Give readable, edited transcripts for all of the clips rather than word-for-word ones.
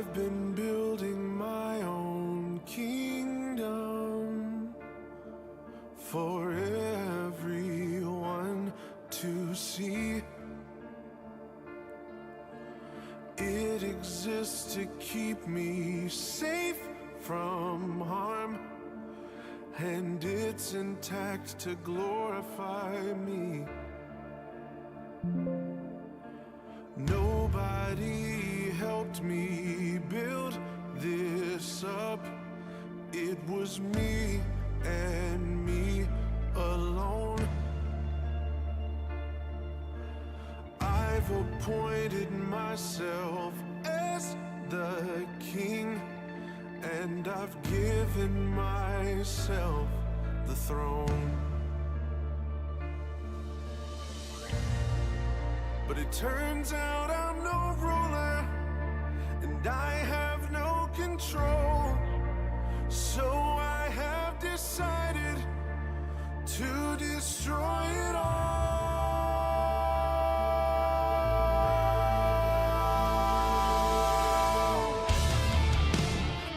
I've been building my own kingdom for everyone to see. It exists to keep me safe from harm, and it's intact to glorify me. Nobody helped me build this up. It was me and me alone. I've appointed myself as the king, and I've given myself the throne. But it turns out I'm no ruler, and I have no control. So I have decided to destroy it all.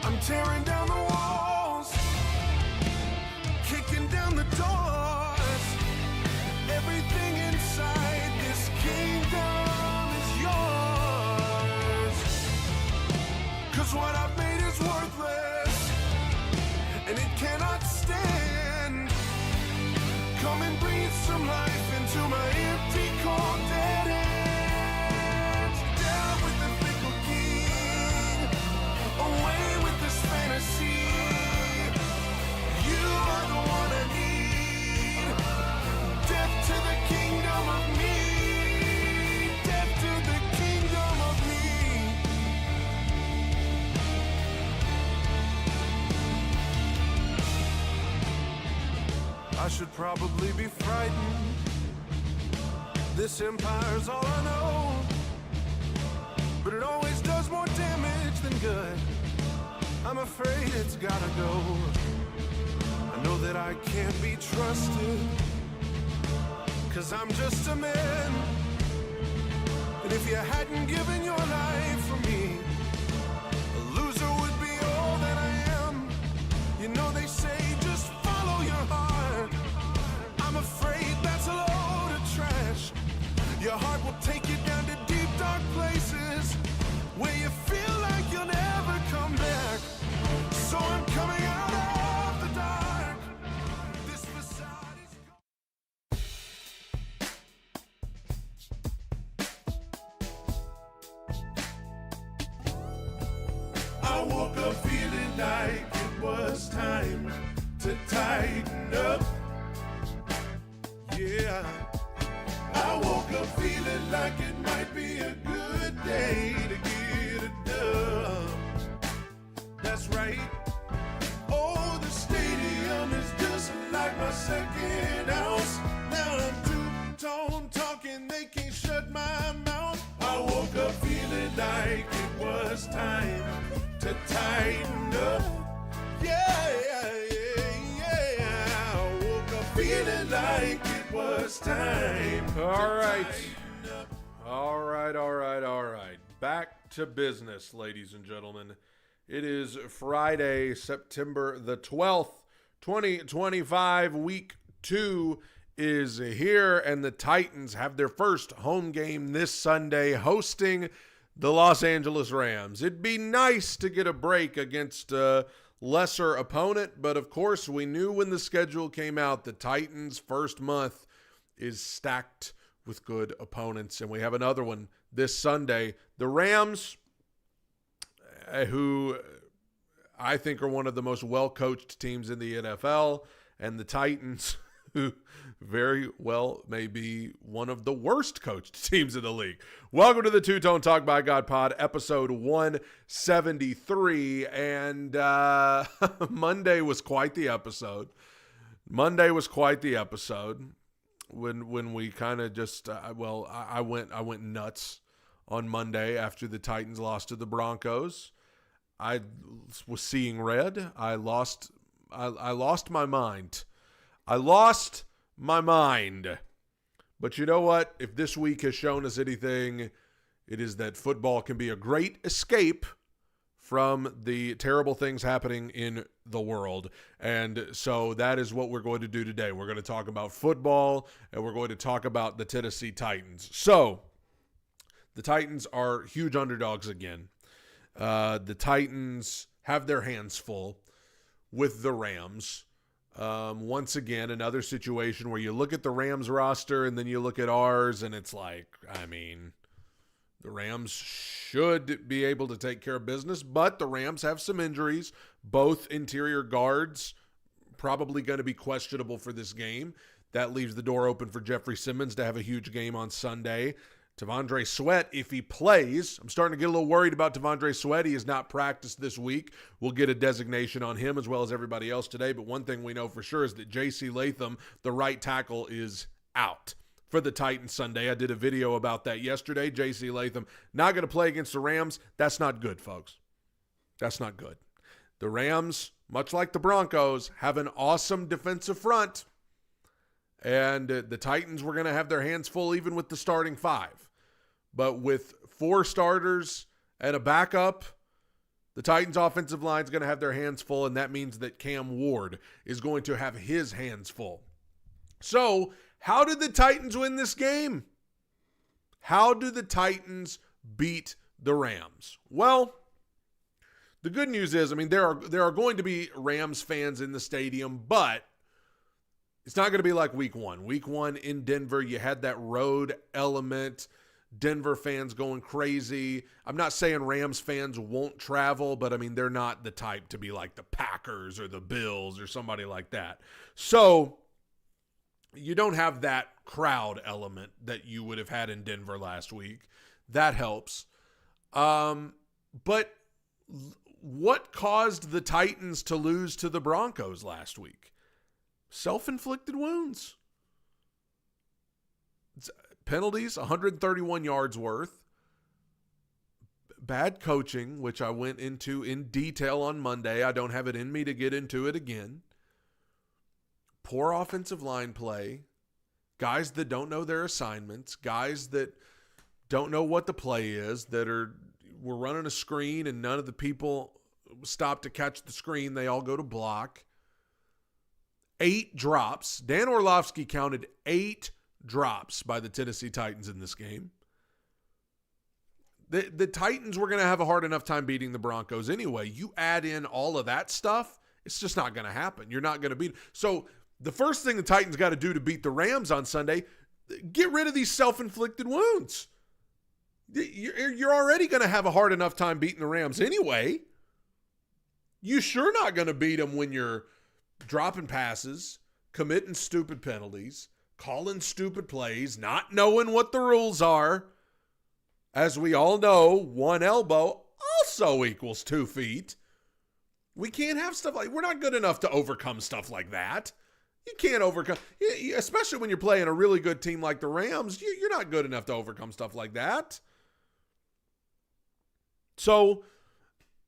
I'm tearing down the walls, kicking down the doors. Everything inside this kingdom is yours. 'Cause what I've made is worthless, and it cannot stand. Come and breathe some life into my empty, cold, dead hands. Down with the fickle king, away with this fantasy. You are the one I need. Death to the kingdom of me. Death to the kingdom of me. I should probably be frightened. This empire's all I know, but it always does more damage than good. I'm afraid it's gotta go. I know that I can't be trusted, 'cause I'm just a man. And if you hadn't given your life for me, a loser would be all that I am. You know they say just follow your heart. I'm afraid that's a load of trash. Your heart will take you down to deep, dark places where you feel like you'll never come back. So I'm coming out of the dark. This facade is... I woke up feeling like it was time to tighten up. Yeah, I woke up feeling like it might be a good day to get it done. That's right. Oh, the stadium is just like my second house. Now I'm two-tone talking, they can't shut my mouth. I woke up feeling like it was time to tighten up. Yeah, yeah, yeah, yeah. I woke up feeling like it was time. All right. Back to business, ladies and gentlemen. It is Friday, September the 12th, 2025. Week 2 is here, and the Titans have their first home game this Sunday, hosting the Los Angeles Rams. It'd be nice to get a break against a lesser opponent, but of course we knew when the schedule came out the Titans' first month is stacked with good opponents, and we have another one this Sunday. The Rams, who I think are one of the most well-coached teams in the NFL, and the Titans, who very well may be one of the worst coached teams in the league. Welcome to the Two Tone Talk by God Pod, episode 173, and Monday was quite the episode. When we kind of just I went nuts on Monday after the Titans lost to the Broncos. I was seeing red. I lost my mind. But you know what? If this week has shown us anything, it is that football can be a great escape from the terrible things happening in the world. And so that is what we're going to do today. We're going to talk about football, and we're going to talk about the Tennessee Titans. So the Titans are huge underdogs again. The Titans have their hands full with the Rams. Once again, another situation where you look at the Rams roster and then you look at ours, and it's like, I mean, the Rams should be able to take care of business, but the Rams have some injuries. Both interior guards probably going to be questionable for this game. That leaves the door open for Jeffrey Simmons to have a huge game on Sunday. T'Vondre Sweat, if he plays, I'm starting to get a little worried about T'Vondre Sweat. He has not practiced this week. We'll get a designation on him as well as everybody else today. But one thing we know for sure is that J.C. Latham, the right tackle, is out for the Titans Sunday. I did a video about that yesterday. J.C. Latham not going to play against the Rams. That's not good, folks. That's not good. The Rams, much like the Broncos, have an awesome defensive front. And the Titans were going to have their hands full even with the starting five. But with 4 starters and a backup, the Titans offensive line is going to have their hands full, and that means that Cam Ward is going to have his hands full. So, how did the Titans win this game? How do the Titans beat the Rams? Well, the good news is, I mean, there are going to be Rams fans in the stadium, but it's not going to be like week one. Week one in Denver, you had that road element. Denver fans going crazy. I'm not saying Rams fans won't travel, but I mean, they're not the type to be like the Packers or the Bills or somebody like that. So you don't have that crowd element that you would have had in Denver last week. That helps. But what caused the Titans to lose to the Broncos last week? Self-inflicted wounds. Penalties, 131 yards worth. Bad coaching, which I went into in detail on Monday. I don't have it in me to get into it again. Poor offensive line play. Guys that don't know their assignments. Guys that don't know what the play is. We're running a screen and none of the people stop to catch the screen. They all go to block. 8 drops. Dan Orlovsky counted 8 drops by the Tennessee Titans in this game. The Titans were going to have a hard enough time beating the Broncos anyway. You add in all of that stuff, it's just not going to happen. You're not going to beat. So the first thing the Titans got to do to beat the Rams on Sunday, get rid of these self-inflicted wounds. You're already going to have a hard enough time beating the Rams anyway. You're sure not going to beat them when you're dropping passes, committing stupid penalties, calling stupid plays, not knowing what the rules are. As we all know, 1 elbow also equals 2 feet. We can't have stuff like, we're not good enough to overcome stuff like that. You can't overcome, especially when you're playing a really good team like the Rams, you're not good enough to overcome stuff like that. So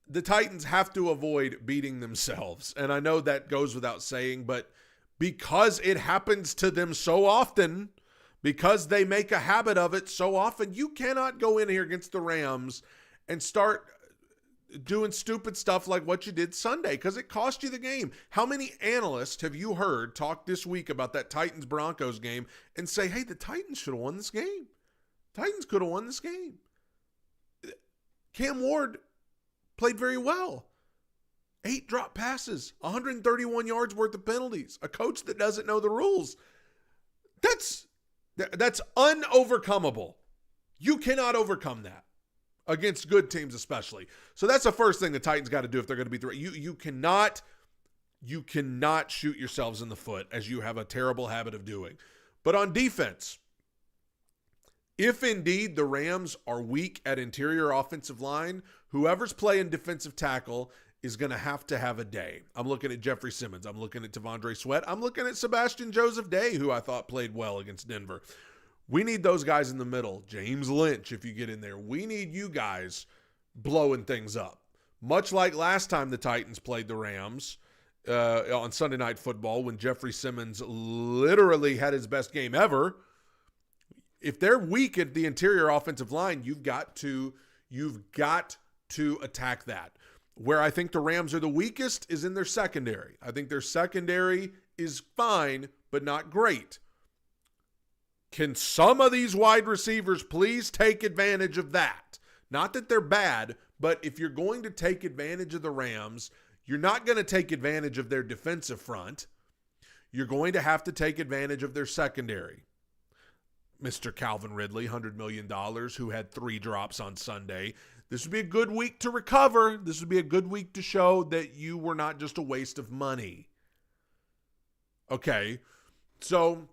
the Titans have to avoid beating themselves. And I know that goes without saying, but because it happens to them so often, because they make a habit of it so often, you cannot go in here against the Rams and start doing stupid stuff like what you did Sunday, because it cost you the game. How many analysts have you heard talk this week about that Titans-Broncos game and say, hey, the Titans should have won this game. Titans could have won this game. Cam Ward played very well. 8 drop passes, 131 yards worth of penalties, a coach that doesn't know the rules. That's unovercomable. You cannot overcome that against good teams especially. So that's the first thing the Titans got to do if they're going to beat the You cannot shoot yourselves in the foot as you have a terrible habit of doing. But on defense, if indeed the Rams are weak at interior offensive line, whoever's playing defensive tackle is going to have a day. I'm looking at Jeffrey Simmons. I'm looking at T'Vondre Sweat. I'm looking at Sebastian Joseph Day, who I thought played well against Denver. We need those guys in the middle. James Lynch, if you get in there. We need you guys blowing things up. Much like last time the Titans played the Rams on Sunday Night Football when Jeffrey Simmons literally had his best game ever. If they're weak at the interior offensive line, you've got to attack that. Where I think the Rams are the weakest is in their secondary. I think their secondary is fine, but not great. Can some of these wide receivers please take advantage of that? Not that they're bad, but if you're going to take advantage of the Rams, you're not going to take advantage of their defensive front. You're going to have to take advantage of their secondary. Mr. Calvin Ridley, $100 million, who had 3 drops on Sunday. This would be a good week to recover. This would be a good week to show that you were not just a waste of money. Okay, so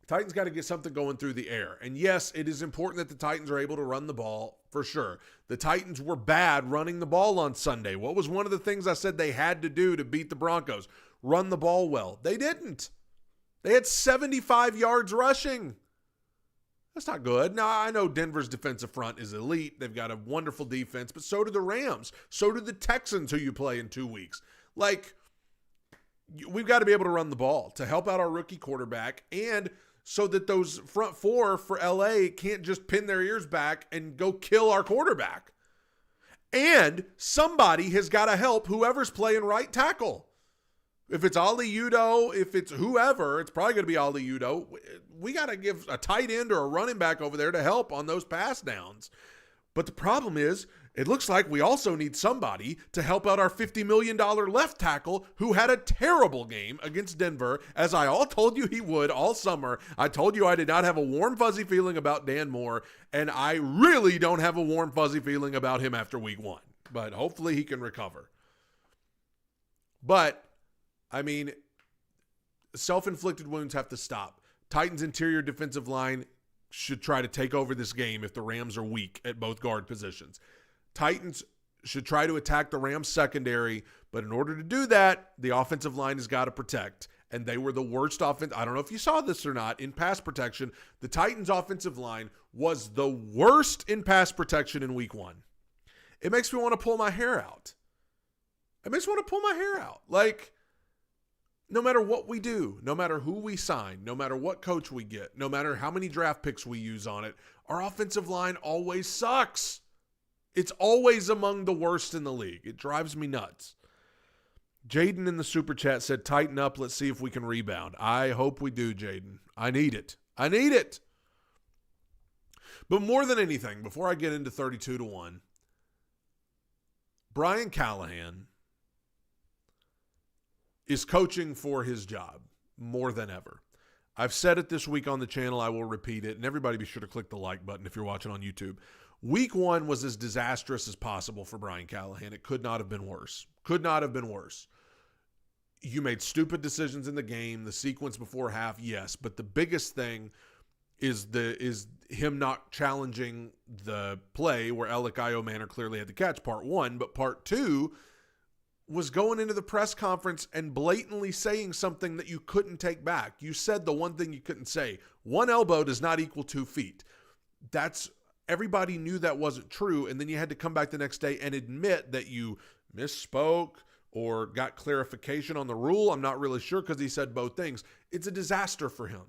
Titans got to get something going through the air. And yes, it is important that the Titans are able to run the ball, for sure. The Titans were bad running the ball on Sunday. What was one of the things I said they had to do to beat the Broncos? Run the ball well. They didn't. They had 75 yards rushing. That's not good. Now, I know Denver's defensive front is elite. They've got a wonderful defense, but so do the Rams. So do the Texans, who you play in 2 weeks. Like, we've got to be able to run the ball to help out our rookie quarterback, and so that those front 4 for LA can't just pin their ears back and go kill our quarterback. And somebody has got to help whoever's playing right tackle. If it's Ali Udo, if it's whoever, it's probably going to be Ali Udo. We got to give a tight end or a running back over there to help on those pass downs. But the problem is, it looks like we also need somebody to help out our $50 million left tackle who had a terrible game against Denver, as I all told you he would all summer. I told you I did not have a warm, fuzzy feeling about Dan Moore, and I really don't have a warm, fuzzy feeling about him after week 1. But hopefully he can recover. But I mean, self-inflicted wounds have to stop. Titans' interior defensive line should try to take over this game if the Rams are weak at both guard positions. Titans should try to attack the Rams secondary, but in order to do that, the offensive line has got to protect. And they were the worst offense. I don't know if you saw this or not. In pass protection, the Titans' offensive line was the worst in pass protection in week 1. It makes me want to pull my hair out. Like, no matter what we do, no matter who we sign, no matter what coach we get, no matter how many draft picks we use on it, our offensive line always sucks. It's always among the worst in the league. It drives me nuts. Jaden in the super chat said, tighten up. Let's see if we can rebound. I hope we do, Jaden. I need it. But more than anything, before I get into 32-1, Brian Callahan is coaching for his job more than ever. I've said it this week on the channel. I will repeat it. And everybody be sure to click the like button if you're watching on YouTube. Week 1 was as disastrous as possible for Brian Callahan. It could not have been worse. You made stupid decisions in the game. The sequence before half, yes. But the biggest thing is him not challenging the play where Alec Manor clearly had the catch, part 1. But part 2 was going into the press conference and blatantly saying something that you couldn't take back. You said the one thing you couldn't say. 1 elbow does not equal 2 feet. Everybody knew that wasn't true, and then you had to come back the next day and admit that you misspoke or got clarification on the rule. I'm not really sure because he said both things. It's a disaster for him.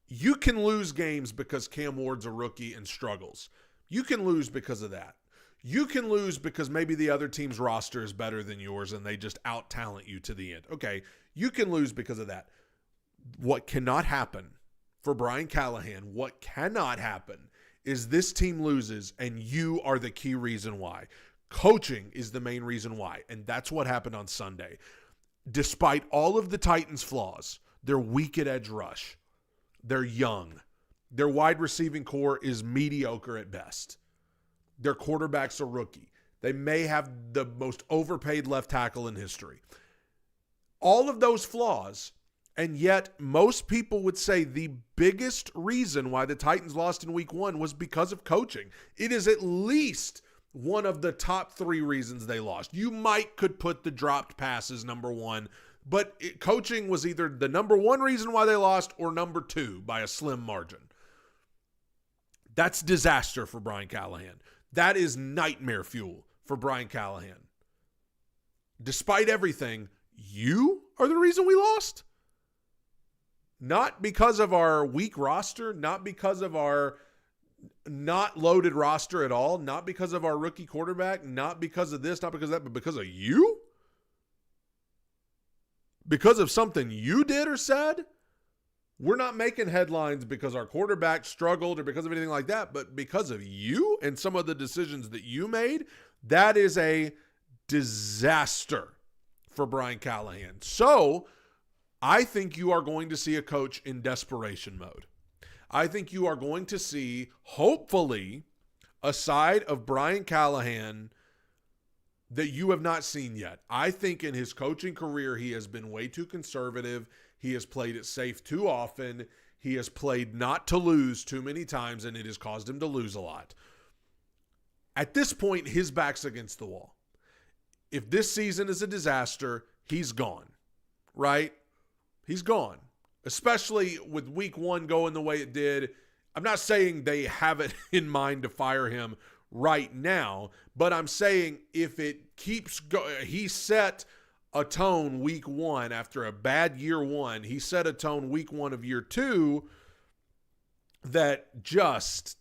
You can lose games because Cam Ward's a rookie and struggles. You can lose because of that. You can lose because maybe the other team's roster is better than yours and they just out-talent you to the end. Okay, you can lose because of that. What cannot happen for Brian Callahan, what cannot happen is this team loses and you are the key reason why. Coaching is the main reason why, and that's what happened on Sunday. Despite all of the Titans' flaws, they're weak at edge rush. They're young. Their wide receiving core is mediocre at best. Their quarterback's a rookie. They may have the most overpaid left tackle in history. All of those flaws, and yet most people would say the biggest reason why the Titans lost in week 1 was because of coaching. It is at least one of the top 3 reasons they lost. You could put the dropped passes number 1, but coaching was either the number 1 reason why they lost or number 2 by a slim margin. That's disaster for Brian Callahan. That is nightmare fuel for Brian Callahan. Despite everything, you are the reason we lost. Not because of our weak roster, not because of our not loaded roster at all, not because of our rookie quarterback, not because of this, not because of that, but because of you? Because of something you did or said? We're not making headlines because our quarterback struggled or because of anything like that, but because of you and some of the decisions that you made. That is a disaster for Brian Callahan. So I think you are going to see a coach in desperation mode. I think you are going to see, hopefully, a side of Brian Callahan that you have not seen yet. I think in his coaching career, he has been way too conservative. He has played it safe too often. He has played not to lose too many times, and it has caused him to lose a lot. At this point, his back's against the wall. If this season is a disaster, he's gone, right? He's gone, especially with week 1 going the way it did. I'm not saying they have it in mind to fire him right now, but I'm saying if it keeps going, he set a tone week 1 after a bad year 1. He set a tone week 1 of year 2 that just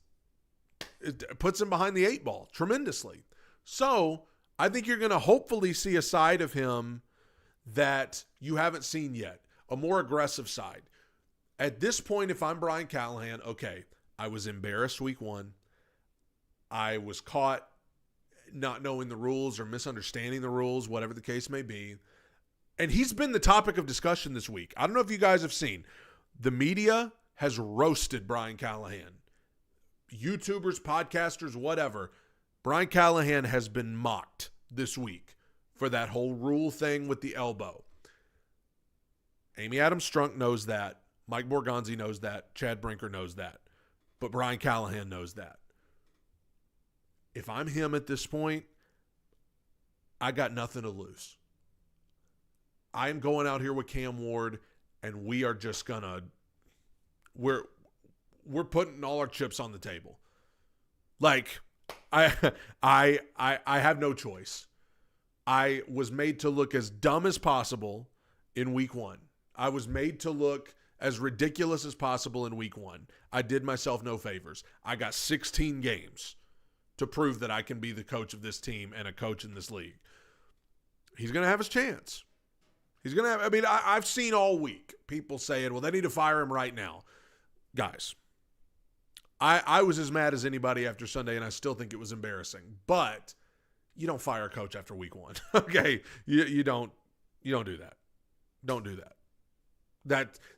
it puts him behind the 8 ball tremendously. So I think you're going to hopefully see a side of him that you haven't seen yet, a more aggressive side. At this point, if I'm Brian Callahan, okay, I was embarrassed week 1. I was caught not knowing the rules or misunderstanding the rules, whatever the case may be. And he's been the topic of discussion this week. I don't know if you guys have seen. The media has roasted Brian Callahan. YouTubers, podcasters, whatever. Brian Callahan has been mocked this week for that whole rule thing with the elbow. Amy Adams Strunk knows that. Mike Borgonzi knows that. Chad Brinker knows that. But Brian Callahan knows that. If I'm him at this point, I got nothing to lose. I am going out here with Cam Ward, and we are just gonna we're putting all our chips on the table. Like I have no choice. I was made to look as dumb as possible in week 1. I was made to look as ridiculous as possible in week 1. I did myself no favors. I got 16 games to prove that I can be the coach of this team and a coach in this league. He's going to have his chance. He's going to have, I mean, I've seen all week people saying, well, they need to fire him right now. Guys, I was as mad as anybody after Sunday, and I still think it was embarrassing. But you don't fire a coach after week 1. Okay? You don't do that. Don't do that.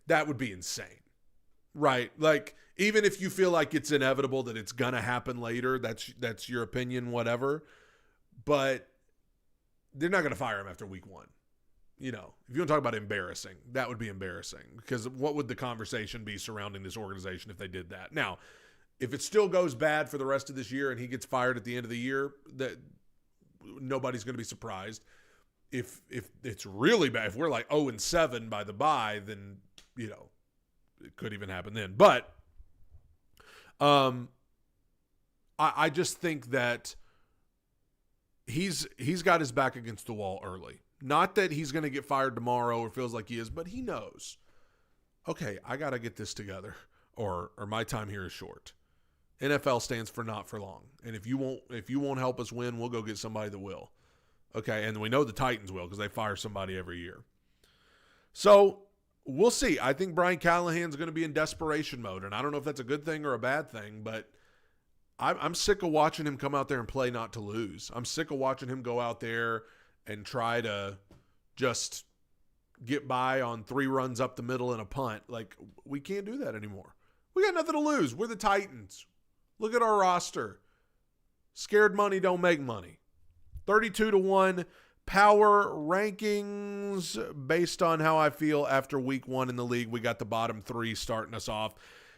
That would be insane. Right? Like, even if you feel like it's inevitable that it's going to happen later, that's your opinion, whatever. But they're not going to fire him after week 1. You know, if you want to talk about embarrassing, that would be embarrassing, because what would the conversation be surrounding this organization if they did that? Now, if it still goes bad for the rest of this year and he gets fired at the end of the year, that nobody's going to be surprised. If it's really bad, if we're like 0-7 by the bye, then, you know, it could even happen then. But I just think that he's got his back against the wall early. Not that he's going to get fired tomorrow or feels like he is, but he knows, okay, I got to get this together, or my time here is short. NFL stands for not for long. And if you won't help us win, we'll go get somebody that will. Okay, and we know the Titans will, because they fire somebody every year. So we'll see. I think Brian Callahan's going to be in desperation mode, and I don't know if that's a good thing or a bad thing, but I'm sick of watching him come out there and play not to lose. I'm sick of watching him go out there and try to just get by on 3 runs up the middle and a punt. Like, we can't do that anymore. We got nothing to lose. We're the Titans. Look at our roster. Scared money don't make money. 32-1 power rankings based on how I feel after week 1 in the league. We got the bottom 3 starting us off.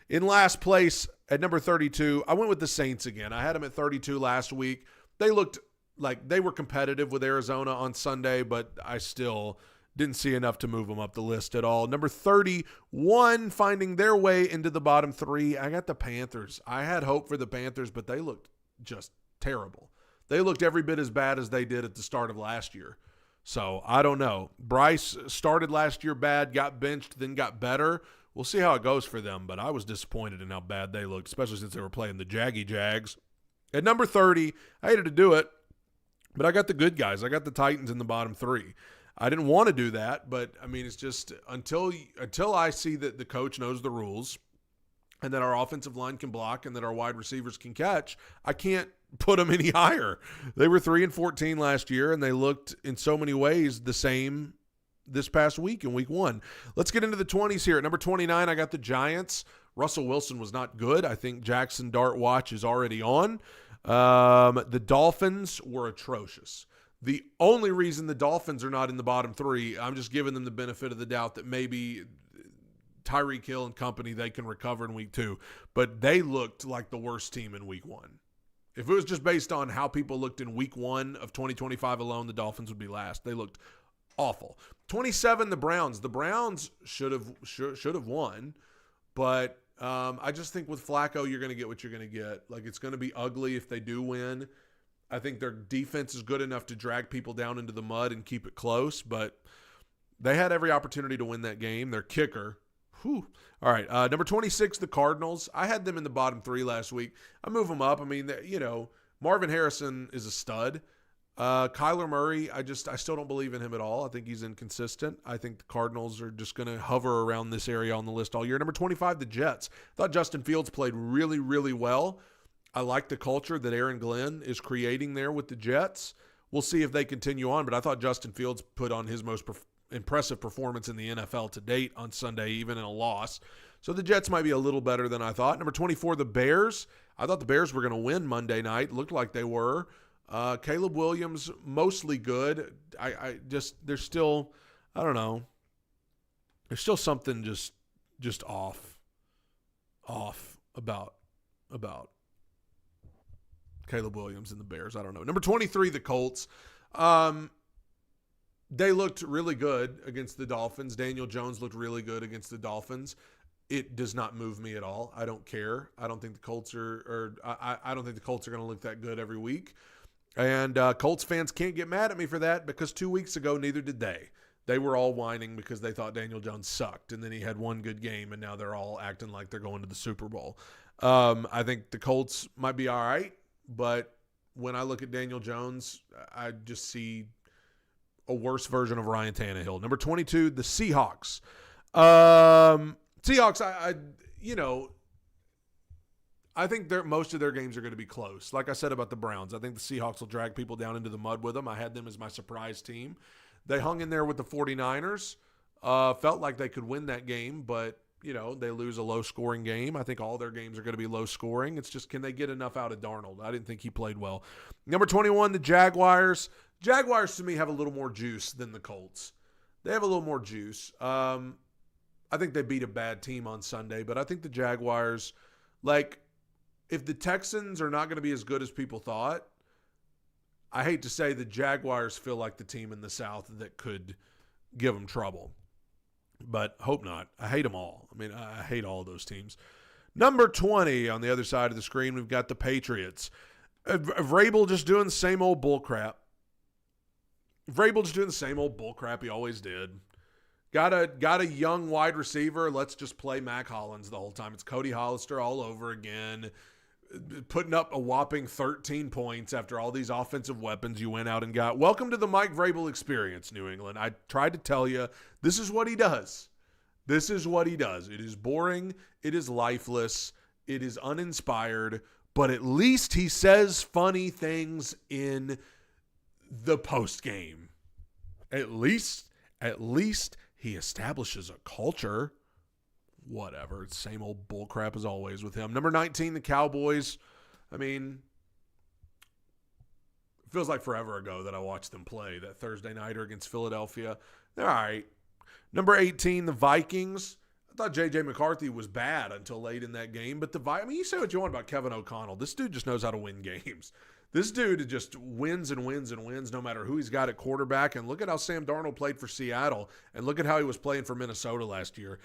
In last place at number 32, I went with the Saints again. I had them at 32 last week. They looked like they were competitive with Arizona on Sunday, but I still didn't see enough to move them up the list at all. Number 31, finding their way into the bottom 3. I got the Panthers. I had hope for the Panthers, but they looked just terrible. They looked every bit as bad as they did at the start of last year. So I don't know. Bryce started last year bad, got benched, then got better. we'll see how it goes for them. But I was disappointed in how bad they looked, especially since they were playing the Jaggy Jags. At number 30, I hated to do it, but I got the good guys. I got the Titans in the bottom 3. I didn't want to do that, but, I mean, it's just until I see that the coach knows the rules and that our offensive line can block and that our wide receivers can catch, I can't put them any higher. They were 3-14 last year, and they looked in so many ways the same this past week in week 1. Let's get into the 20s here. At number 29, I got the Giants. Russell Wilson was not good. I think Jackson Dart watch is already on. The Dolphins were atrocious. The only reason the Dolphins are not in the bottom 3, I'm just giving them the benefit of the doubt that maybe Tyreek Hill and company, they can recover in week 2. But they looked like the worst team in week 1. If it was just based on how people looked in week 1 of 2025 alone, the Dolphins would be last. They looked awful. 27, the Browns. The Browns should have won, but I just think with Flacco, you're going to get what you're going to get. Like, it's going to be ugly if they do win. I think their defense is good enough to drag people down into the mud and keep it close, but they had every opportunity to win that game. Their kicker, whew. All right, number 26, the Cardinals. I had them in the bottom 3 last week. I move them up. I mean, Marvin Harrison is a stud. Kyler Murray, I still don't believe in him at all. I think he's inconsistent. I think the Cardinals are just going to hover around this area on the list all year. Number 25, the Jets. I thought Justin Fields played really, really well. I like the culture that Aaron Glenn is creating there with the Jets. We'll see if they continue on, but I thought Justin Fields put on his most impressive performance in the NFL to date on Sunday, even in a loss. So the Jets might be a little better than I thought. Number 24, the Bears. I thought the Bears were going to win Monday night. Looked like they were. Caleb Williams, mostly good. There's still, I don't know. There's still something just off about Caleb Williams and the Bears. I don't know. Number 23, the Colts. They looked really good against the Dolphins. Daniel Jones looked really good against the Dolphins. It does not move me at all. I don't care. I don't think the Colts I don't think the Colts are going to look that good every week. And Colts fans can't get mad at me for that because 2 weeks ago, neither did they. They were all whining because they thought Daniel Jones sucked, and then he had one good game, and now they're all acting like they're going to the Super Bowl. I think the Colts might be all right, but when I look at Daniel Jones, I just see a worse version of Ryan Tannehill. Number 22, the Seahawks. Seahawks, I think most of their games are going to be close. Like I said about the Browns, I think the Seahawks will drag people down into the mud with them. I had them as my surprise team. They hung in there with the 49ers. Felt like they could win that game, but, they lose a low-scoring game. I think all their games are going to be low-scoring. It's just, can they get enough out of Darnold? I didn't think he played well. Number 21, the Jaguars. Jaguars, to me, have a little more juice than the Colts. They have a little more juice. I think they beat a bad team on Sunday, but I think the Jaguars, if the Texans are not going to be as good as people thought, I hate to say the Jaguars feel like the team in the South that could give them trouble. But hope not. I hate them all. I mean, I hate all of those teams. Number 20 on the other side of the screen, we've got the Patriots. Vrabel just doing the same old bull crap. Vrabel just doing the same old bull crap he always did. Got a young wide receiver. Let's just play Mac Hollins the whole time. It's Cody Hollister all over again, putting up a whopping 13 points after all these offensive weapons you went out and got. Welcome to the Mike Vrabel experience, New England. I tried to tell you, this is what he does. This is what he does. It is boring. It is lifeless. It is uninspired. But at least he says funny things in the post game. At least he establishes a culture. Whatever. It's the same old bullcrap as always with him. Number 19, the Cowboys. I mean, it feels like forever ago that I watched them play that Thursday nighter against Philadelphia. They're all right. Number 18, the Vikings. I thought J.J. McCarthy was bad until late in that game. But you say what you want about Kevin O'Connell. This dude just knows how to win games. This dude just wins and wins and wins no matter who he's got at quarterback. And look at how Sam Darnold played for Seattle. And look at how he was playing for Minnesota last year.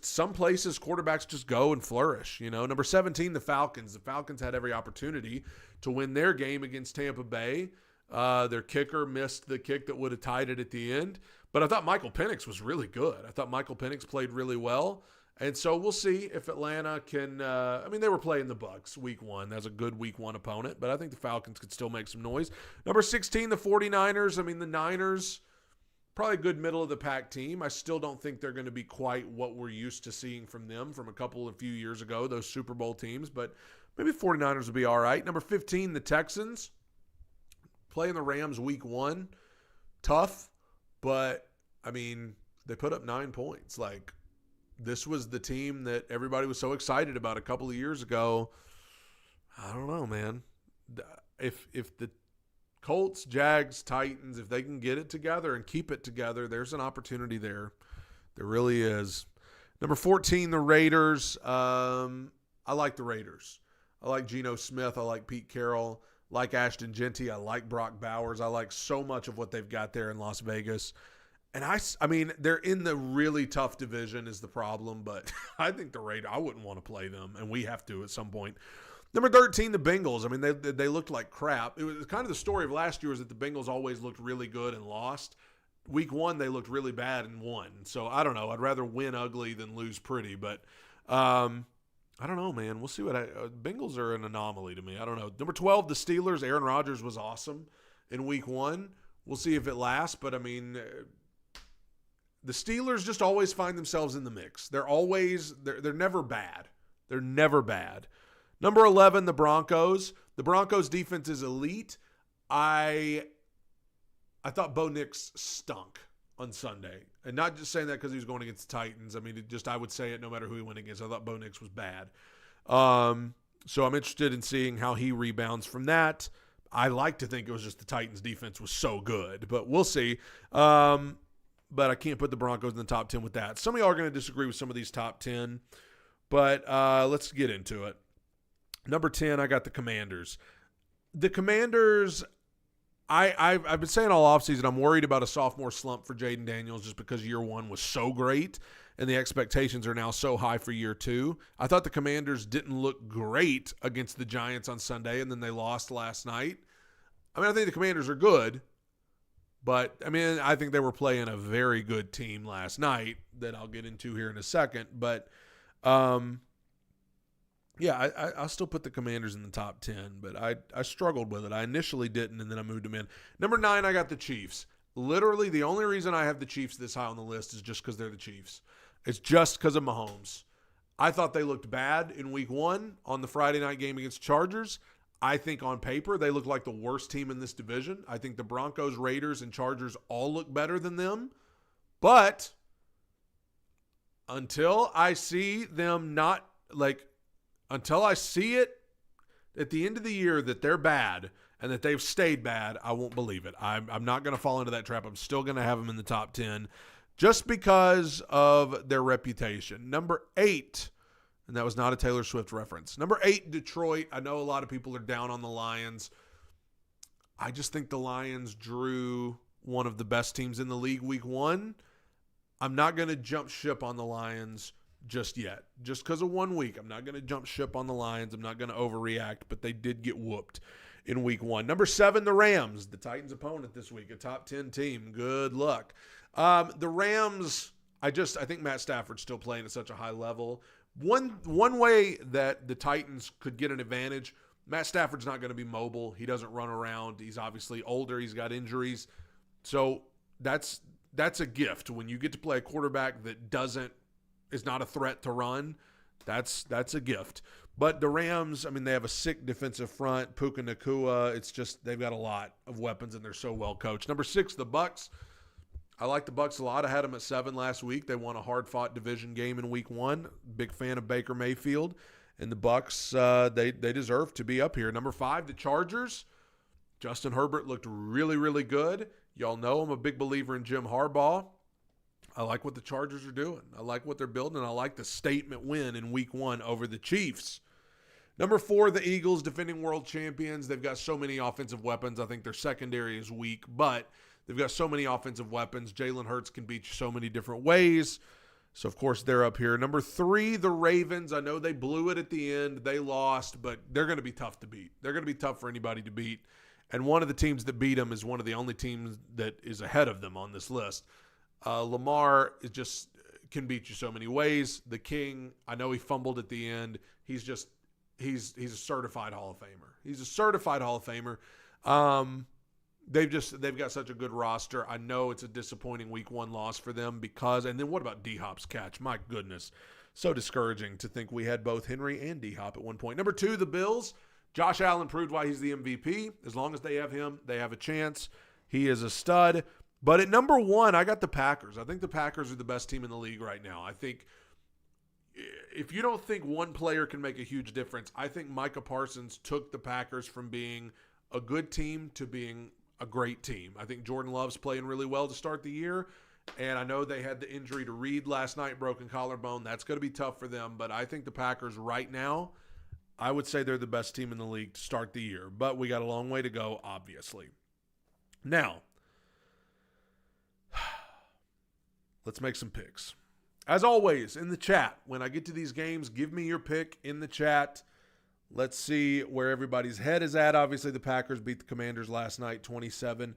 Some places quarterbacks just go and flourish. Number 17, the Falcons. The Falcons had every opportunity to win their game against Tampa Bay. Their kicker missed the kick that would have tied it at the end. But I thought Michael Penix was really good. I thought Michael Penix played really well. And so we'll see if Atlanta can they were playing the Bucks week 1. That's a good week 1 opponent, but I think the Falcons could still make some noise. Number 16, the 49ers. The Niners, probably a good middle of the pack team. I still don't think they're going to be quite what we're used to seeing from them from a few years ago, those Super Bowl teams, but maybe the 49ers will be all right. Number 15, the Texans. Playing the Rams week 1. Tough, but they put up 9 points. This was the team that everybody was so excited about a couple of years ago. I don't know, man. If the Colts, Jags, Titans, if they can get it together and keep it together, there's an opportunity there. There really is. Number 14, the Raiders. I like the Raiders. I like Geno Smith. I like Pete Carroll. I like Ashton Genty. I like Brock Bowers. I like so much of what they've got there in Las Vegas. And they're in the really tough division is the problem, but I think the Raiders, I wouldn't want to play them, and we have to at some point. Number 13, the Bengals. They looked like crap. It was kind of the story of last year is that the Bengals always looked really good and lost. Week 1, they looked really bad and won. So I don't know. I'd rather win ugly than lose pretty, but I don't know, man. We'll see Bengals are an anomaly to me. I don't know. Number 12, the Steelers. Aaron Rodgers was awesome in week 1. We'll see if it lasts, but the Steelers just always find themselves in the mix. They're never bad. They're never bad. Number 11, the Broncos. The Broncos defense is elite. I thought Bo Nix stunk on Sunday. And not just saying that because he was going against the Titans. I would say it no matter who he went against. I thought Bo Nix was bad. So I'm interested in seeing how he rebounds from that. I like to think it was just the Titans defense was so good, but we'll see. But I can't put the Broncos in the top 10 with that. Some of y'all are going to disagree with some of these top 10, but let's get into it. Number 10, I got the Commanders. The Commanders, I've been saying all offseason, I'm worried about a sophomore slump for Jaden Daniels just because year 1 was so great, and the expectations are now so high for year 2. I thought the Commanders didn't look great against the Giants on Sunday, and then they lost last night. I think the Commanders are good. But, I think they were playing a very good team last night that I'll get into here in a second. But, I'll still put the Commanders in the top 10. But I struggled with it. I initially didn't, and then I moved them in. Number 9, I got the Chiefs. Literally, the only reason I have the Chiefs this high on the list is just because they're the Chiefs. It's just because of Mahomes. I thought they looked bad in week 1 on the Friday night game against Chargers. I think on paper, they look like the worst team in this division. I think the Broncos, Raiders, and Chargers all look better than them. But until I see until I see it at the end of the year that they're bad and that they've stayed bad, I won't believe it. I'm not going to fall into that trap. I'm still going to have them in the top 10 just because of their reputation. Number 8. And that was not a Taylor Swift reference. Number 8, Detroit. I know a lot of people are down on the Lions. I just think the Lions drew one of the best teams in the league week 1. I'm not going to jump ship on the Lions just yet. Just because of 1 week. I'm not going to jump ship on the Lions. I'm not going to overreact, but they did get whooped in week 1. Number 7, the Rams. The Titans' opponent this week. A top 10 team. Good luck. The Rams, I think Matt Stafford's still playing at such a high level. One way that the Titans could get an advantage, Matt Stafford's not going to be mobile. He doesn't run around. He's obviously older. He's got injuries. So that's a gift. When you get to play a quarterback that is not a threat to run, that's a gift. But the Rams, they have a sick defensive front. Puka Nacua. It's just they've got a lot of weapons, and they're so well coached. Number 6, the Bucs. I like the Bucs a lot. I had them at 7 last week. They won a hard-fought division game in week 1. Big fan of Baker Mayfield. And the Bucs, they deserve to be up here. Number 5, the Chargers. Justin Herbert looked really, really good. Y'all know I'm a big believer in Jim Harbaugh. I like what the Chargers are doing. I like what they're building. I like the statement win in week 1 over the Chiefs. Number 4, the Eagles, defending world champions. They've got so many offensive weapons. I think their secondary is weak, but they've got so many offensive weapons. Jalen Hurts can beat you so many different ways. So, of course, they're up here. Number 3, the Ravens. I know they blew it at the end. They lost, but they're going to be tough to beat. They're going to be tough for anybody to beat. And one of the teams that beat them is one of the only teams that is ahead of them on this list. Lamar is just can beat you so many ways. The King, I know he fumbled at the end. He's a certified Hall of Famer. He's a certified Hall of Famer. They've got such a good roster. I know it's a disappointing week 1 loss for them and then what about D-Hop's catch? My goodness. So discouraging to think we had both Henry and D-Hop at one point. Number 2, the Bills. Josh Allen proved why he's the MVP. As long as they have him, they have a chance. He is a stud. But at number 1, I got the Packers. I think the Packers are the best team in the league right now. I think if you don't think one player can make a huge difference, I think Micah Parsons took the Packers from being a good team to being a great team. I think Jordan Love's playing really well to start the year. And I know they had the injury to Reed last night, broken collarbone. That's going to be tough for them. But I think the Packers right now, I would say they're the best team in the league to start the year. But we got a long way to go, obviously. Now, let's make some picks. As always, in the chat, when I get to these games, give me your pick in the chat. Let's see where everybody's head is at. Obviously, the Packers beat the Commanders last night, 27-18.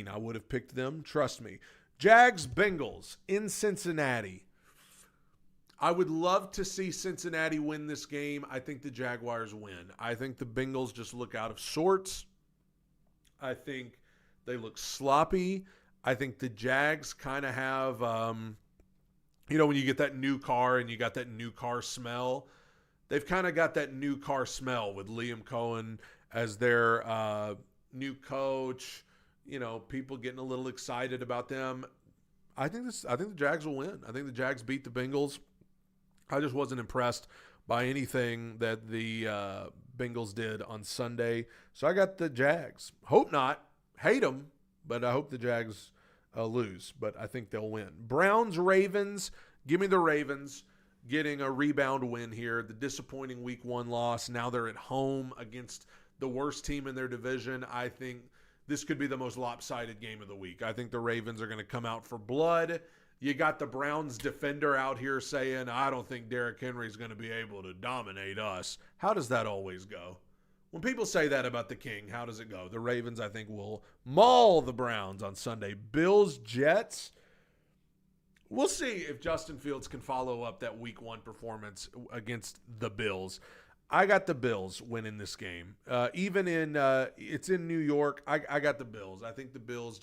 I would have picked them, trust me. Jags, Bengals in Cincinnati. I would love to see Cincinnati win this game. I think the Jaguars win. I think the Bengals just look out of sorts. I think they look sloppy. I think the Jags kind of have, when you get that new car and you got that new car smell, they've kind of got that new car smell with Liam Cohen as their new coach. People getting a little excited about them. I think the Jags will win. I think the Jags beat the Bengals. I just wasn't impressed by anything that the Bengals did on Sunday. So I got the Jags. Hope not. Hate them, but I hope the Jags lose. But I think they'll win. Browns, Ravens. Give me the Ravens getting a rebound win here. The disappointing week 1 loss. Now they're at home against the worst team in their division. I think this could be the most lopsided game of the week. I think the Ravens are going to come out for blood. You got the Browns defender out here saying, I don't think Derrick Henry is going to be able to dominate us. How does that always go? When people say that about the King, how does it go? The Ravens, I think, will maul the Browns on Sunday. Bills, Jets. We'll see if Justin Fields can follow up that week 1 performance against the Bills. I got the Bills winning this game. It's in New York. I got the Bills. I think the Bills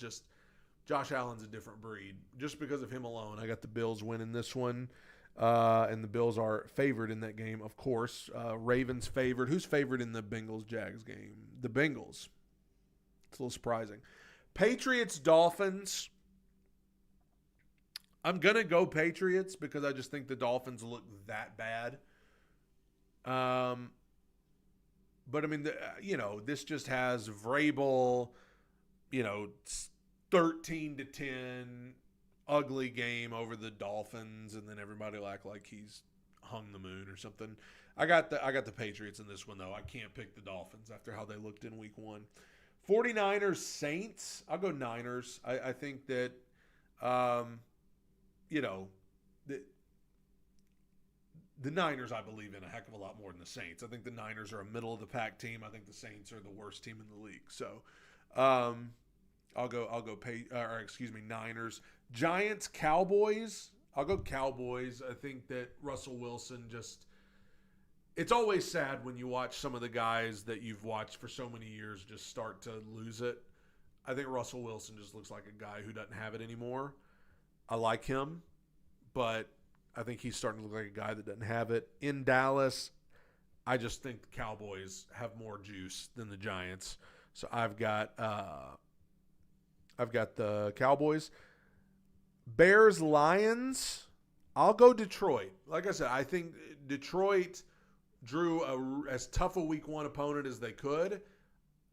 Josh Allen's a different breed. Just because of him alone, I got the Bills winning this one. And the Bills are favored in that game, of course. Ravens favored. Who's favored in the Bengals-Jags game? The Bengals. It's a little surprising. Patriots-Dolphins. I'm going to go Patriots because I just think the Dolphins look that bad. But, I mean, this just has Vrabel, 13-10 ugly game over the Dolphins, and then everybody will act like he's hung the moon or something. I got the Patriots in this one, though. I can't pick the Dolphins after how they looked in week 1. 49ers, Saints. I'll go Niners. I think that, the Niners I believe in a heck of a lot more than the Saints. I think the Niners are a middle-of-the-pack team. I think the Saints are the worst team in the league. So, I'll go Niners. Giants, Cowboys. I'll go Cowboys. I think that Russell Wilson it's always sad when you watch some of the guys that you've watched for so many years just start to lose it. I think Russell Wilson just looks like a guy who doesn't have it anymore. I like him, but I think he's starting to look like a guy that doesn't have it. In Dallas, I just think the Cowboys have more juice than the Giants. So I've got the Cowboys. Bears, Lions. I'll go Detroit. Like I said, I think Detroit drew as tough a week 1 opponent as they could.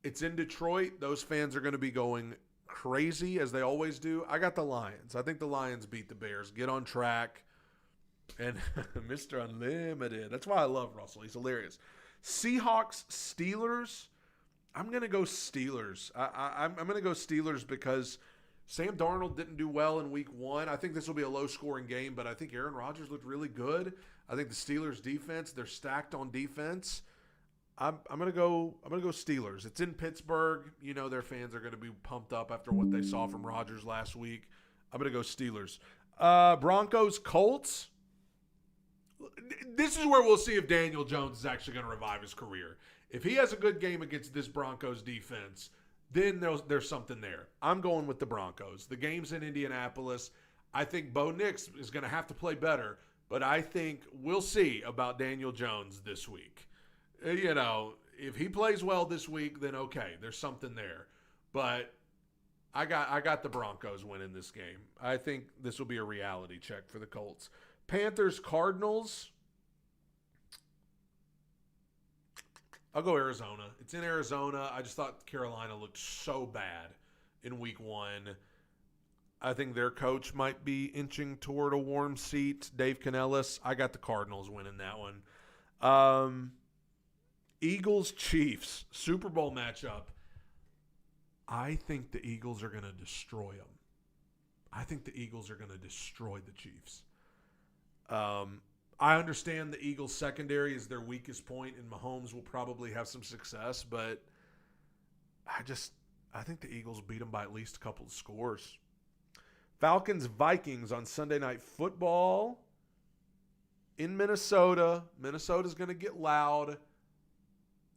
It's in Detroit. Those fans are going to be going crazy as they always do. I got the Lions. I think the Lions beat the Bears. Get on track. And Mr. Unlimited. That's why I love Russell. He's hilarious. Seahawks, Steelers. I'm going to go Steelers. I'm going to go Steelers because Sam Darnold didn't do well in week 1. I think this will be a low-scoring game, but I think Aaron Rodgers looked really good. I think the Steelers' defense, they're stacked on defense. I'm gonna go Steelers. It's in Pittsburgh. You know their fans are gonna be pumped up after what they saw from Rodgers last week. I'm gonna go Steelers. Broncos, Colts. This is where we'll see if Daniel Jones is actually gonna revive his career. If he has a good game against this Broncos defense, then there's something there. I'm going with the Broncos. The game's in Indianapolis. I think Bo Nix is gonna have to play better, but I think we'll see about Daniel Jones this week. You know, if he plays well this week, then okay, there's something there. But I got the Broncos winning this game. I think this will be a reality check for the Colts. Panthers, Cardinals. I'll go Arizona. It's in Arizona. I just thought Carolina looked so bad in week 1. I think their coach might be inching toward a warm seat. Dave Canellis. I got the Cardinals winning that one. Eagles, Chiefs, Super Bowl matchup. I think the Eagles are going to destroy them. I think the Eagles are going to destroy the Chiefs. I understand the Eagles' secondary is their weakest point, and Mahomes will probably have some success, but I think the Eagles beat them by at least a couple of scores. Falcons, Vikings on Sunday Night Football in Minnesota. Minnesota's going to get loud.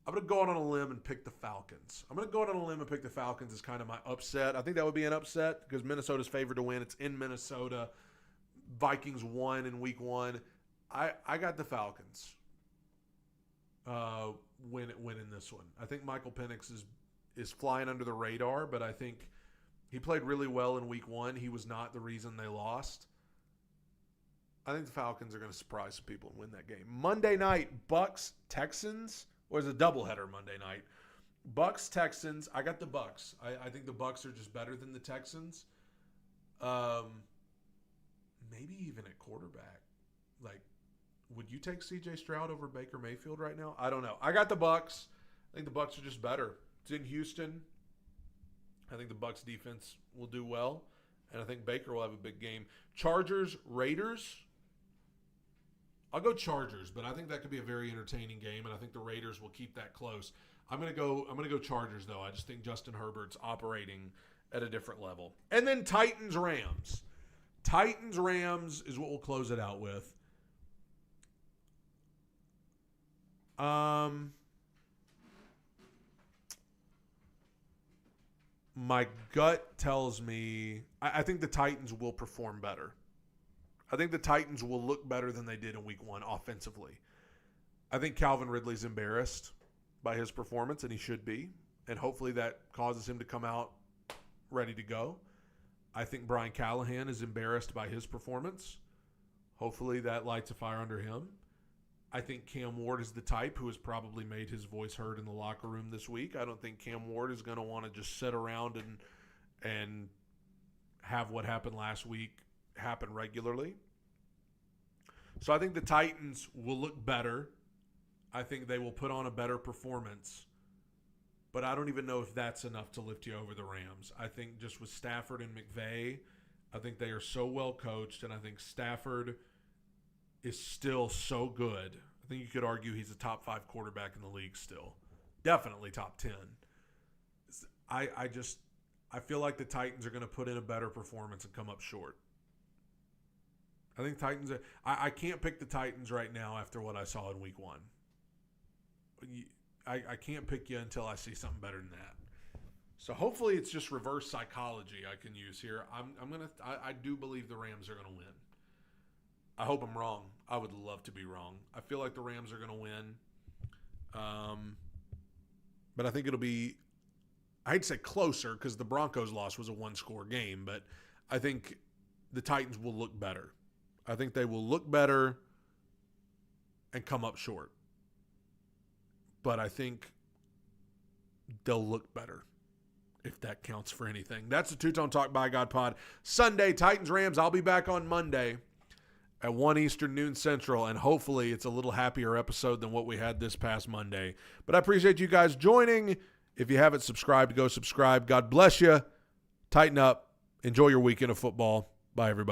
I'm going to go out on a limb and pick the Falcons. I'm going to go out on a limb and pick the Falcons as kind of my upset. I think that would be an upset because Minnesota's favored to win. It's in Minnesota. Vikings won in week 1. I got the Falcons winning this one. I think Michael Penix is flying under the radar, but I think he played really well in week 1. He was not the reason they lost. I think the Falcons are going to surprise some people and win that game. Monday night, Bucks, Texans. Or is it a doubleheader Monday night? Bucks, Texans. I got the Bucks. I think the Bucks are just better than the Texans. Maybe even at quarterback. Like, would you take C.J. Stroud over Baker Mayfield right now? I don't know. I got the Bucks. I think the Bucks are just better. It's in Houston. I think the Bucks defense will do well, and I think Baker will have a big game. Chargers, Raiders. I'll go Chargers, but I think that could be a very entertaining game, and I think the Raiders will keep that close. I'm gonna go Chargers though. I just think Justin Herbert's operating at a different level. And then Titans, Rams. Titans, Rams is what we'll close it out with. My gut tells me I think the Titans will perform better. I think the Titans will look better than they did in week 1 offensively. I think Calvin Ridley's embarrassed by his performance, and he should be. And hopefully that causes him to come out ready to go. I think Brian Callahan is embarrassed by his performance. Hopefully that lights a fire under him. I think Cam Ward is the type who has probably made his voice heard in the locker room this week. I don't think Cam Ward is going to want to just sit around and have what happened last week happen regularly. So I think the Titans will look better. I think they will put on a better performance. But I don't even know if that's enough to lift you over the Rams. I think just with Stafford and McVay, I think they are so well coached, and I think Stafford is still so good. I think you could argue he's a top 5 quarterback in the league still. Definitely top 10. I feel like the Titans are going to put in a better performance and come up short. I think Titans – I can't pick the Titans right now after what I saw in week 1. I can't pick you until I see something better than that. So hopefully it's just reverse psychology I can use here. I do believe the Rams are going to win. I hope I'm wrong. I would love to be wrong. I feel like the Rams are going to win. But I think it'll be – I hate to say closer because the Broncos loss was a 1-score game, but I think the Titans will look better. I think they will look better and come up short. But I think they'll look better, if that counts for anything. That's the Two-Tone Talk by God pod. Sunday, Titans, Rams. I'll be back on Monday at 1 Eastern, noon Central, and hopefully it's a little happier episode than what we had this past Monday. But I appreciate you guys joining. If you haven't subscribed, go subscribe. God bless you. Tighten up. Enjoy your weekend of football. Bye, everybody.